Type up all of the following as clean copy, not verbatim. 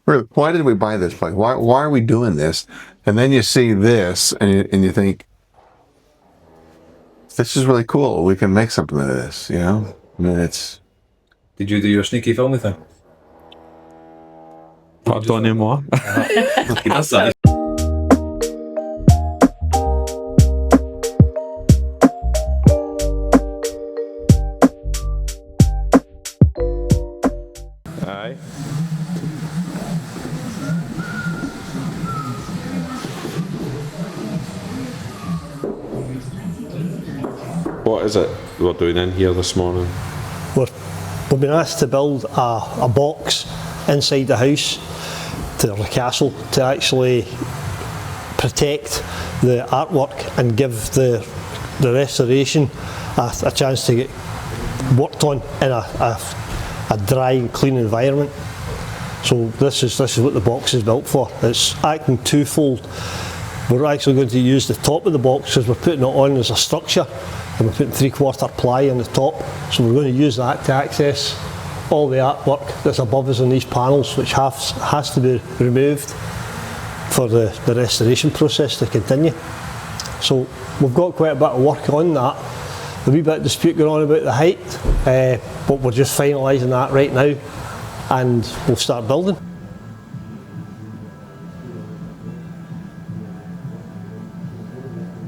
why did we buy this place? Why are we doing this? And then you see this, and you think, this is really cool. We can make something of this, you know? I mean, it's... Did you do your sneaky filmy thing? Pas donnez-moi. That's nice. Aye. What is it we're doing in here this morning? We've been asked to build a box inside the house to the castle to actually protect the artwork and give the restoration a chance to get worked on in a dry and clean environment. So this is what the box is built for. It's acting twofold. We're actually going to use the top of the box because we're putting it on as a structure, and we're putting 3/4 ply on the top. So we're going to use that to access all the artwork that's above us on these panels, which has to be removed for the restoration process to continue. So we've got quite a bit of work on that. A wee bit of dispute going on about the height, but we're just finalising that right now, and we'll start building.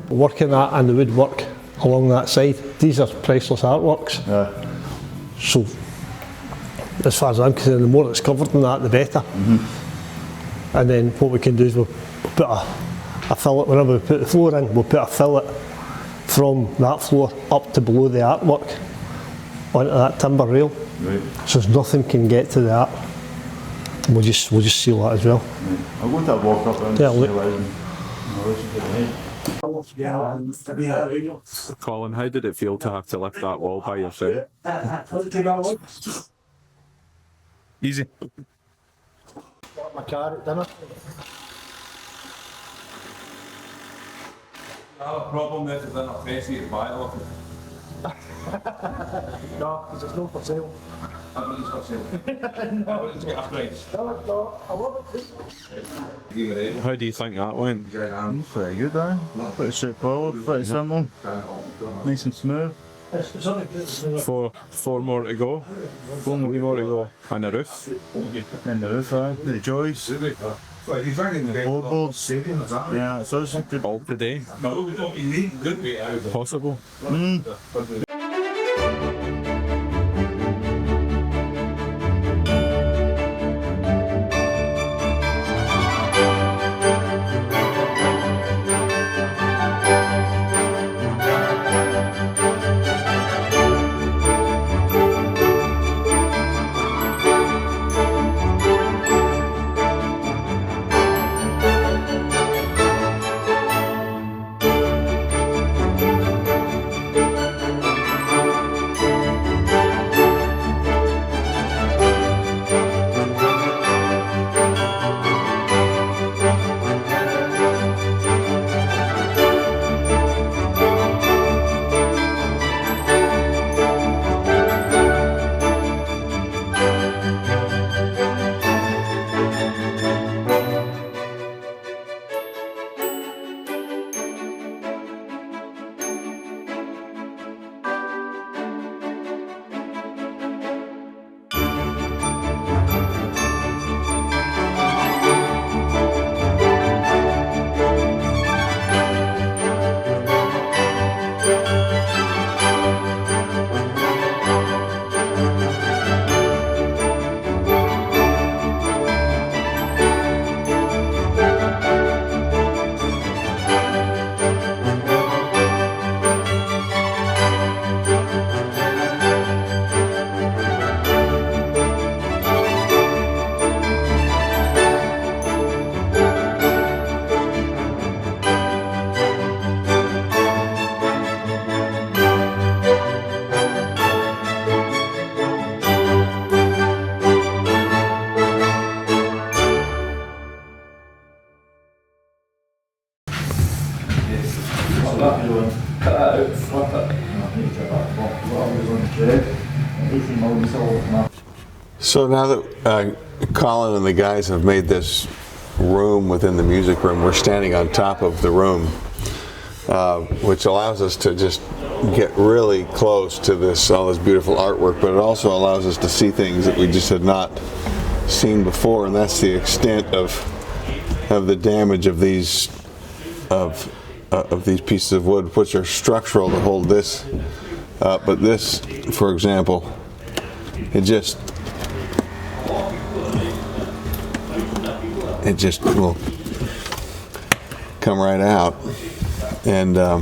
Working that and the woodwork along that side, these are priceless artworks. Yeah. So, as far as I'm concerned, the more it's covered in that, the better. And then what we can do is we'll put a fillet, whenever we put the floor in, we'll put a fillet from that floor up to below the artwork onto that timber rail. Right. So nothing can get to the art. And we'll just seal that as well. I'll go to a walk up and Yeah, see look. what in relation to the height. Colin, how did it feel to have to lift that wall by yourself? Easy. My car at dinner. Problem is in a facey to buy it off. No, because there's no for sale. Everything's for sale. Everything's got a price. No, I love it. How do you think that went? Pretty good, eh? Pretty straightforward, pretty simple. Nice and smooth. It's only good. Four more to go. 4 more to go. And the roof. And the roof, the joists, floorboards. Yeah, it's also good. All today. Possible. So now that Colin and the guys have made this room within the music room, we're standing on top of the room, which allows us to just get really close to all this beautiful artwork, but it also allows us to see things that we just had not seen before, and that's the extent of the damage of these pieces of wood, which are structural to hold this. But this, for example, it just will come right out, and I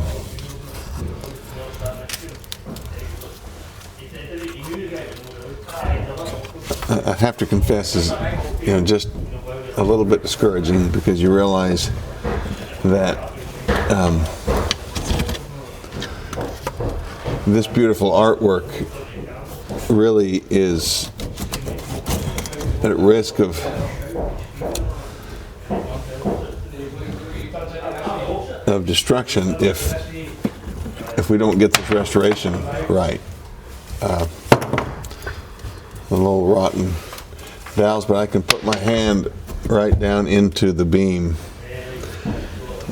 have to confess, is just a little bit discouraging, because you realize that this beautiful artwork really is at risk of destruction if we don't get this restoration right. The little rotten valves, but I can put my hand right down into the beam,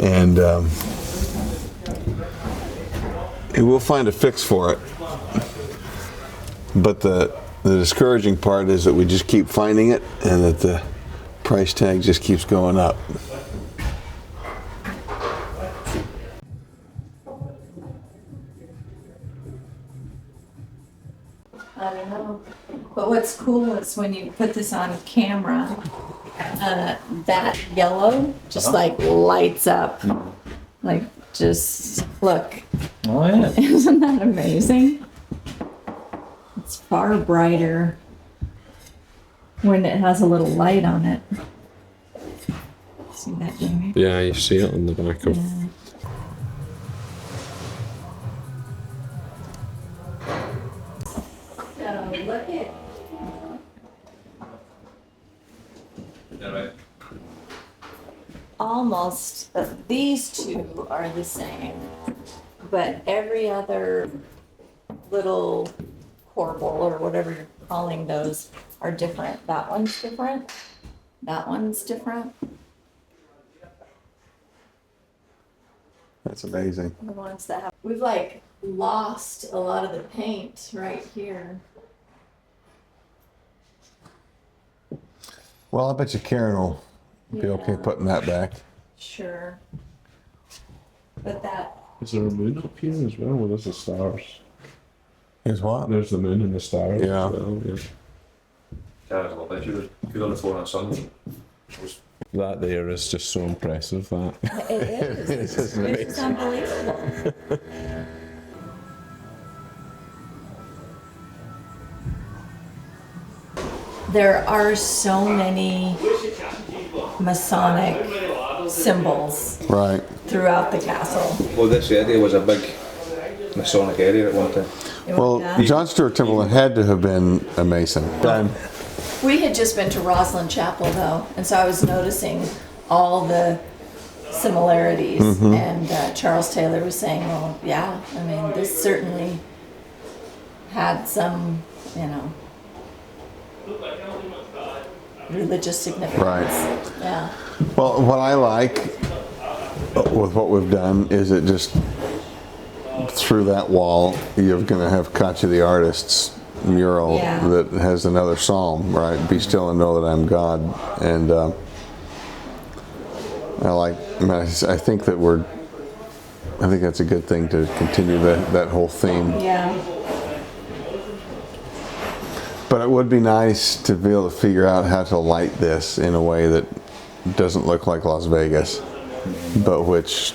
and we'll find a fix for it. But the discouraging part is that we just keep finding it, and that the price tag just keeps going up. I don't know. But what's cool is when you put this on camera, that yellow just like lights up. Like, just look. Oh yeah. Isn't that amazing? It's far brighter when it has a little light on it. See that, Jamie? Yeah, you see it on the back of. Yeah. So look at. Almost, these two are the same, but every other little corbel or whatever you're calling those are different. That one's different. That one's different. That's amazing. The ones that have, we've like lost a lot of the paint right here. Well, I bet you Karen will be okay putting that back. Sure. But that, Is there a moon up here as well? Well, there's the stars. Is what? There's the moon and the stars. Yeah. As well, yeah. Yeah, it's lovely. If you could on the phone on Sunday. That there is just so impressive. That. it is. It's just It's unbelievable. There are so many Masonic symbols Right. throughout the castle. Well, this area was a big Masonic area at one time. Well, Yeah. John Stuart Timberland had to have been a Mason. We had just been to Roslyn Chapel though, and so I was noticing all the similarities. And Charles Taylor was saying, well, yeah, I mean, this certainly had some, religious significance. Right. Yeah. Well, what I like with what we've done is it just, through that wall, you're going to have Katya the Artist's mural Yeah. that has another psalm, right? Be still and know that I'm God. And I think that's a good thing to continue that whole theme. Yeah. But it would be nice to be able to figure out how to light this in a way that doesn't look like Las Vegas, but which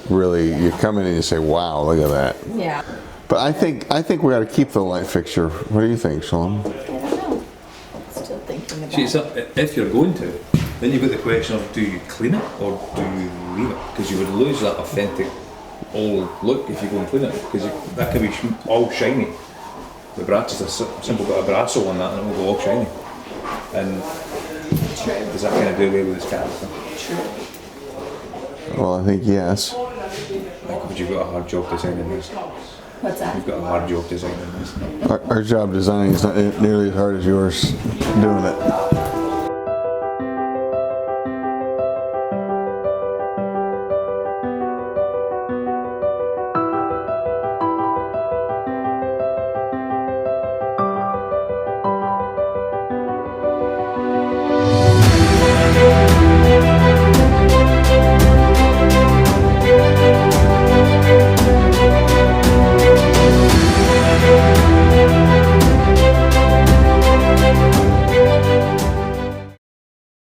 really, you come in and you say, wow, look at that. Yeah. But I think we ought to keep the light fixture. What do you think, Sean? I don't know. Still thinking about See, it. so if you're going to, then you've got the question of, do you clean it or do you leave it? Because you would lose that authentic old look if you go and clean it, because that could be all shiny. The brass is a simple bit of brasso on that and it will go all shiny. And does that kind of do away with its character? Well, I think yes. Like, but you've got a hard job designing this. What's that? You've got a hard job designing this. Our job designing is not nearly as hard as yours doing it.